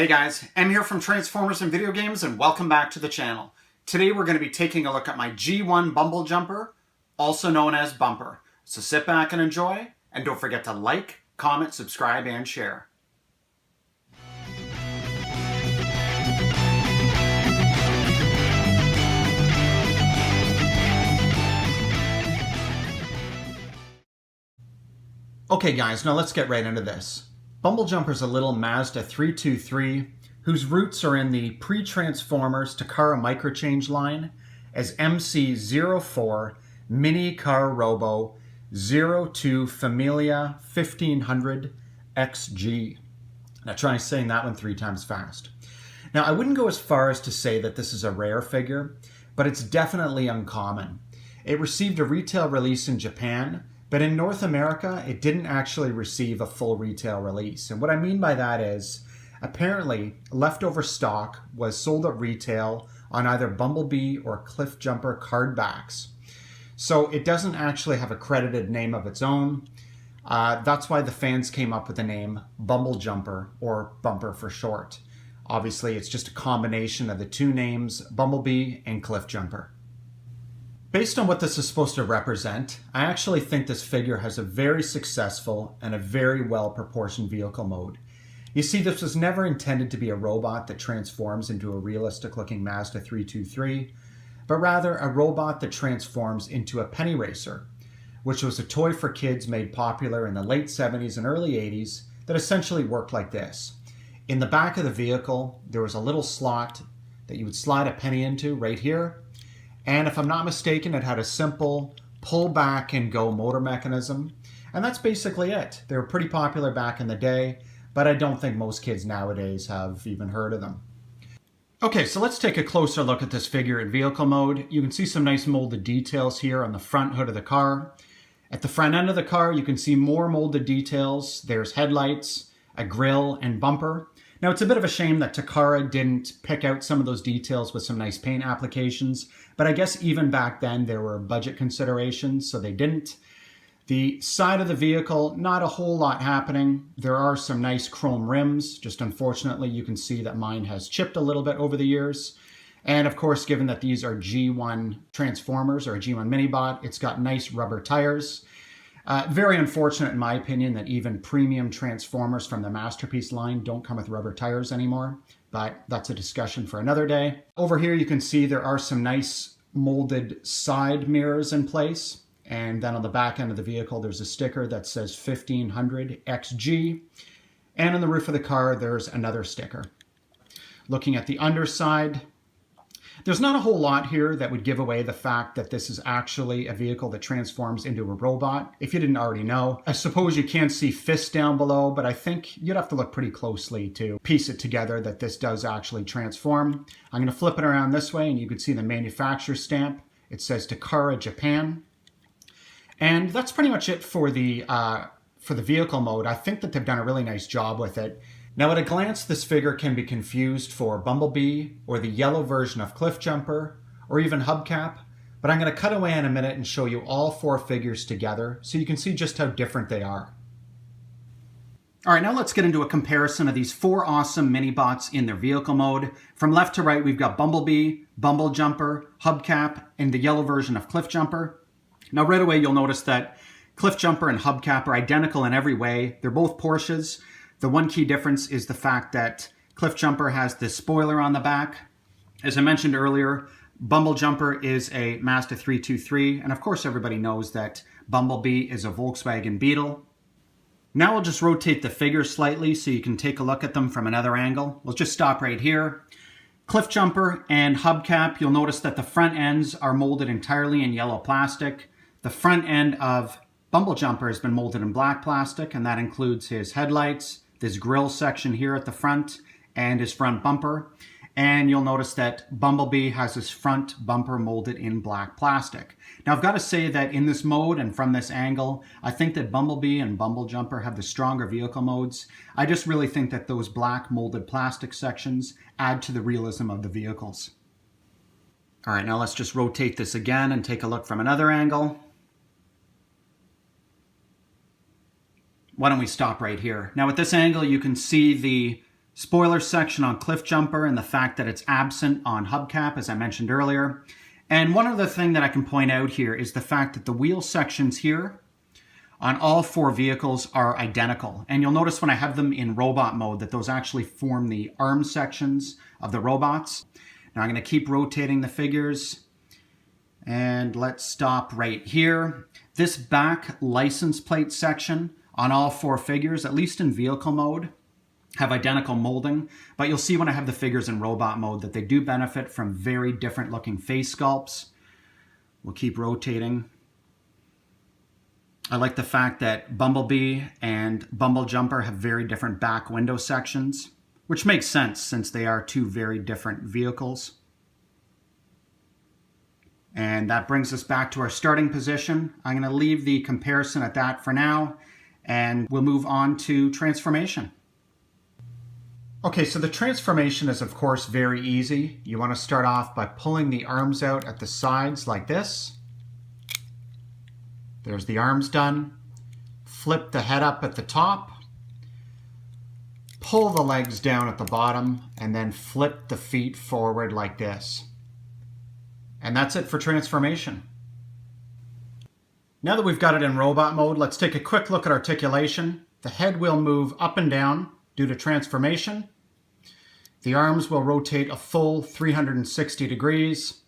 Hey guys, I'm here from Transformers and Video Games and welcome back to the channel. Today we're going to be taking a look at my G1 Bumblejumper, also known as Bumper. So sit back and enjoy, and don't forget to like, comment, subscribe, and share. Okay guys, now let's get right into this. Bumblejumper's a little Mazda 323 whose roots are in the pre-Transformers Takara microchange line as MC04 Mini Car Robo 02 Familia 1500 XG. Now try saying that one 3 times fast. Now I wouldn't go as far as to say that this is a rare figure, but it's definitely uncommon. It received a retail release in Japan, but in North America, it didn't actually receive a full retail release. And what I mean by that is, apparently, leftover stock was sold at retail on either Bumblebee or Cliffjumper card backs. So it doesn't actually have a credited name of its own. That's why the fans came up with the name Bumblejumper, or Bumper for short. Obviously, it's just a combination of the two names, Bumblebee and Cliffjumper. Based on what this is supposed to represent, I actually think this figure has a very successful and a very well-proportioned vehicle mode. You see, this was never intended to be a robot that transforms into a realistic-looking Mazda 323, but rather a robot that transforms into a penny racer, which was a toy for kids made popular in the late 70s and early 80s that essentially worked like this. In the back of the vehicle, there was a little slot that you would slide a penny into right here. And if I'm not mistaken, it had a simple pull back and go motor mechanism. And that's basically it. They were pretty popular back in the day, but I don't think most kids nowadays have even heard of them. Okay, so let's take a closer look at this figure in vehicle mode. You can see some nice molded details here on the front hood of the car. At the front end of the car, you can see more molded details. There's headlights, a grille, and bumper. Now, it's a bit of a shame that Takara didn't pick out some of those details with some nice paint applications, but I guess even back then there were budget considerations, so they didn't. The side of the vehicle, not a whole lot happening. There are some nice chrome rims, just unfortunately you can see that mine has chipped a little bit over the years. And of course, given that these are G1 Transformers or a G1 Minibot, it's got nice rubber tires. Very unfortunate in my opinion that even premium Transformers from the Masterpiece line don't come with rubber tires anymore, but that's a discussion for another day. Over here you can see there are some nice molded side mirrors in place, and then on the back end of the vehicle there's a sticker that says 1500 XG, and on the roof of the car there's another sticker. Looking at the underside, there's not a whole lot here that would give away the fact that this is actually a vehicle that transforms into a robot, if you didn't already know. I suppose you can't see fists down below, but I think you'd have to look pretty closely to piece it together that this does actually transform. I'm going to flip it around this way and you can see the manufacturer stamp. It says Takara, Japan. And that's pretty much it for the vehicle mode. I think that they've done a really nice job with it. Now at a glance, this figure can be confused for Bumblebee or the yellow version of Cliffjumper or even Hubcap, but I'm going to cut away in a minute and show you all 4 figures together so you can see just how different they are. Alright, now let's get into a comparison of these 4 awesome Minibots in their vehicle mode. From left to right, we've got Bumblebee, Bumblejumper, Hubcap, and the yellow version of Cliffjumper. Now right away, you'll notice that Cliffjumper and Hubcap are identical in every way. They're both Porsches. The one key difference is the fact that Cliffjumper has this spoiler on the back. As I mentioned earlier, Bumblejumper is a Mazda 323, and of course everybody knows that Bumblebee is a Volkswagen Beetle. Now we'll just rotate the figures slightly so you can take a look at them from another angle. We'll just stop right here. Cliffjumper and Hubcap, you'll notice that the front ends are molded entirely in yellow plastic. The front end of Bumblejumper has been molded in black plastic, and that includes his headlights, this grille section here at the front, and his front bumper. And you'll notice that Bumblebee has his front bumper molded in black plastic. Now I've got to say that in this mode and from this angle, I think that Bumblebee and Bumblejumper have the stronger vehicle modes. I just really think that those black molded plastic sections add to the realism of the vehicles. All right, now let's just rotate this again and take a look from another angle. Why don't we stop right here? Now at this angle, you can see the Spoiler section on Cliffjumper and the fact that it's absent on Hubcap, as I mentioned earlier. And one other thing that I can point out here is the fact that the wheel sections here on all four vehicles are identical. And you'll notice when I have them in robot mode that those actually form the arm sections of the robots. Now I'm going to keep rotating the figures. And let's stop right here. This back license plate section on all four figures, at least in vehicle mode, have identical molding, but you'll see when I have the figures in robot mode that they do benefit from very different looking face sculpts. We'll keep rotating. I like the fact that Bumblebee and Bumblejumper have very different back window sections, which makes sense since they are two very different vehicles. And that brings us back to our starting position. I'm going to leave the comparison at that for now, and we'll move on to transformation. Okay, so the transformation is of course very easy. You want to start off by pulling the arms out at the sides like this. There's the arms done. Flip the head up at the top. Pull the legs down at the bottom and then flip the feet forward like this. And that's it for transformation. Now that we've got it in robot mode, let's take a quick look at articulation. The head will move up and down due to transformation. The arms will rotate a full 360 degrees.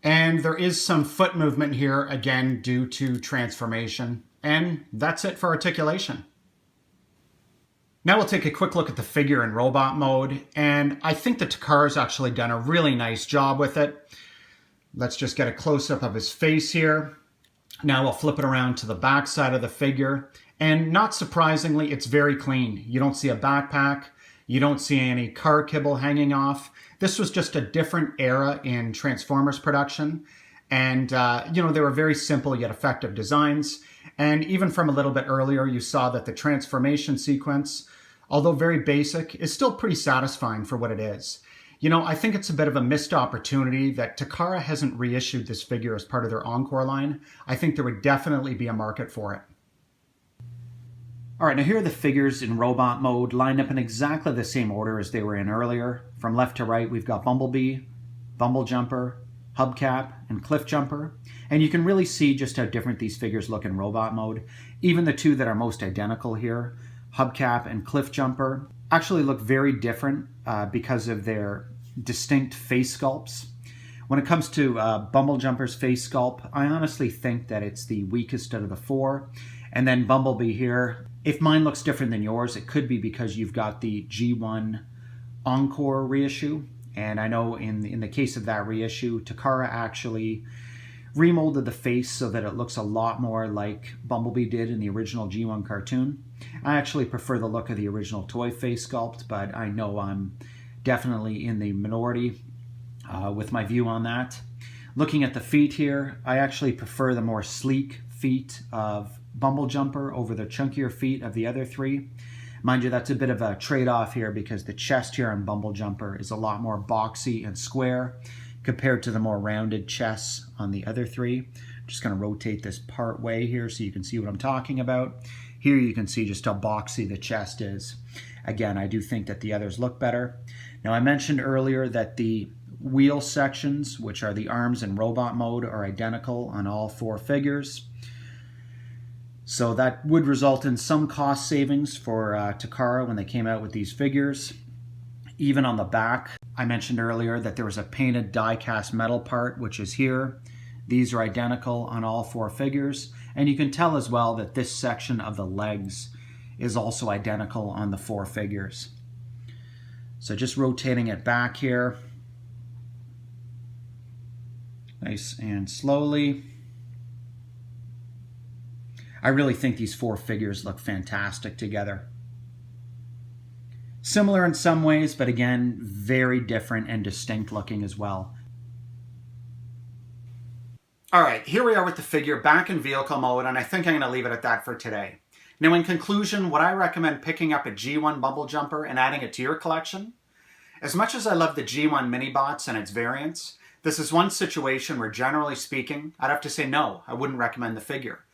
And there is some foot movement here, again, due to transformation. And that's it for articulation. Now we'll take a quick look at the figure in robot mode. And I think the Takara's actually done a really nice job with it. Let's just get a close-up of his face here. Now we'll flip it around to the back side of the figure. And not surprisingly, it's very clean. You don't see a backpack. You don't see any car kibble hanging off. This was just a different era in Transformers production. And, they were very simple yet effective designs. And even from a little bit earlier, you saw that the transformation sequence, although very basic, is still pretty satisfying for what it is. I think it's a bit of a missed opportunity that Takara hasn't reissued this figure as part of their Encore line. I think there would definitely be a market for it. All right, now here are the figures in robot mode lined up in exactly the same order as they were in earlier. From left to right, we've got Bumblebee, Bumblejumper, Hubcap, and Cliffjumper. And you can really see just how different these figures look in robot mode. Even the two that are most identical here, Hubcap and Cliffjumper, actually look very different because of their distinct face sculpts. When it comes to Bumblejumper's face sculpt, I honestly think that it's the weakest out of the four. And then Bumblebee here, if mine looks different than yours, it could be because you've got the G1 Encore reissue. And I know in the case of that reissue, Takara actually remolded the face so that it looks a lot more like Bumblebee did in the original G1 cartoon. I actually prefer the look of the original toy face sculpt, but I know I'm definitely in the minority with my view on that. Looking at the feet here, I actually prefer the more sleek feet of Bumblejumper over the chunkier feet of the other three. Mind you, that's a bit of a trade-off here because the chest here on Bumblejumper is a lot more boxy and square compared to the more rounded chests on the other three. I'm just going to rotate this part way here so you can see what I'm talking about. Here you can see just how boxy the chest is. Again, I do think that the others look better. Now I mentioned earlier that the wheel sections, which are the arms in robot mode, are identical on all four figures. So that would result in some cost savings for Takara when they came out with these figures. Even on the back, I mentioned earlier that there was a painted die-cast metal part, which is here. These are identical on all four figures. And you can tell as well that this section of the legs is also identical on the four figures. So just rotating it back here. Nice and slowly. I really think these four figures look fantastic together. Similar in some ways, but again, very different and distinct looking as well. All right, here we are with the figure back in vehicle mode, and I think I'm going to leave it at that for today. Now, in conclusion, would I recommend picking up a G1 Bumblejumper and adding it to your collection? As much as I love the G1 Minibots and its variants, this is one situation where, generally speaking, I'd have to say no, I wouldn't recommend the figure.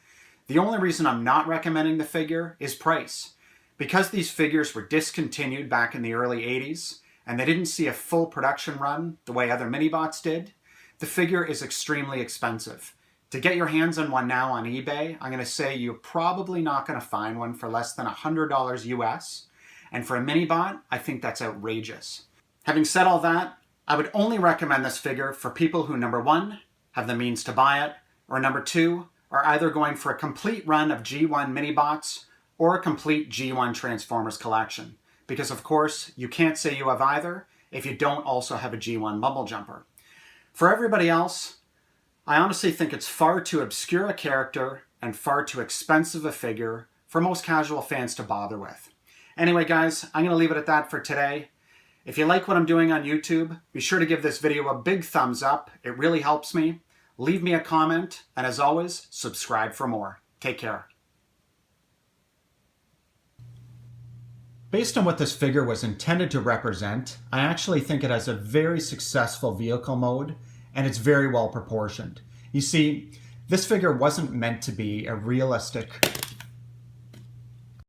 The only reason I'm not recommending the figure is price. Because these figures were discontinued back in the early 80s, and they didn't see a full production run the way other Minibots did, the figure is extremely expensive. To get your hands on one now on eBay, I'm going to say you're probably not going to find one for less than $100 US. And for a Minibot, I think that's outrageous. Having said all that, I would only recommend this figure for people who, number one, have the means to buy it, or number two, are either going for a complete run of G1 Minibots or a complete G1 Transformers collection. Because of course, you can't say you have either if you don't also have a G1 Bumblejumper. For everybody else, I honestly think it's far too obscure a character and far too expensive a figure for most casual fans to bother with. Anyway guys, I'm going to leave it at that for today. If you like what I'm doing on YouTube, be sure to give this video a big thumbs up. It really helps me. Leave me a comment, and as always, subscribe for more. Take care. Based on what this figure was intended to represent, I actually think it has a very successful vehicle mode, and it's very well proportioned. You see, this figure wasn't meant to be a realistic